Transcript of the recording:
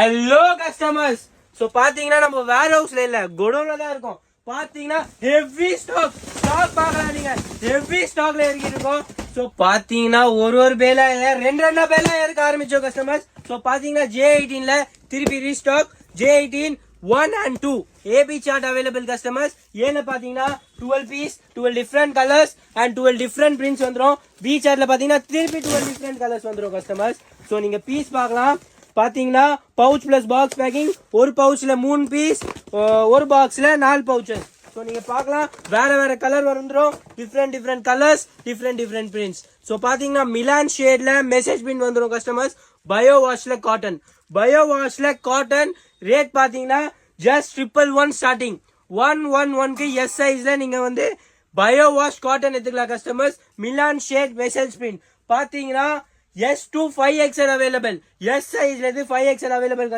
Hello customers. So பாத்தீங்கன்னா நம்ம வேர் ஹவுஸ்ல இல்ல குடோன்ல தான் இருக்கோம். பாத்தீங்கன்னா ஹெவி ஸ்டாக் பார்க்கலாம். நீங்க ஹெவி ஸ்டாக்ல இறக்கிட்டு இருக்கோம். சோ பாத்தீங்கன்னா ஒரு பேலா இல்ல ரெண்டு பேலா இறக்க ஆரம்பிச்சோம் கஸ்டமர்ஸ். சோ பாத்தீங்கன்னா J18ல திருப்பி restock J18 1 and 2 AB chart available customers. ஏன்னு பாத்தீங்கன்னா 12 piece 12 different colors and 12 different prints வந்துரும். B chartல பாத்தீங்கன்னா திருப்பி 12 different colors வந்துரும் customers. சோ நீங்க பீஸ் பார்க்கலாம். பாத்தீங்கன்னா பவுச் பிளஸ் பாக்ஸ் பேக்கிங், ஒரு பவுச்ல 3 பீஸ், ஒரு பாக்ஸ்ல 4 பவுச்சஸ். சோ நீங்க பார்க்கலாம் வேற கலர் வந்துரும். Different colours, different prints. So பாத்தீங்கன்னா மிலான் ஷேட்ல மெசேஜ் பிரிண்ட் வந்துரும் கஸ்டமர்ஸ். பயோ வாஷ்ல காட்டன் ரேட் பாத்தீங்கன்னா ஜஸ்ட் 111 ஸ்டார்டிங். 111க்கு எஸ் சைஸ்ல நீங்க வந்து பயோ வாஷ் காட்டன் எடுத்துக்கலாம் customers. Milan shade message print பாத்தீங்கன்னா S to 5XL available. S size 5XL available.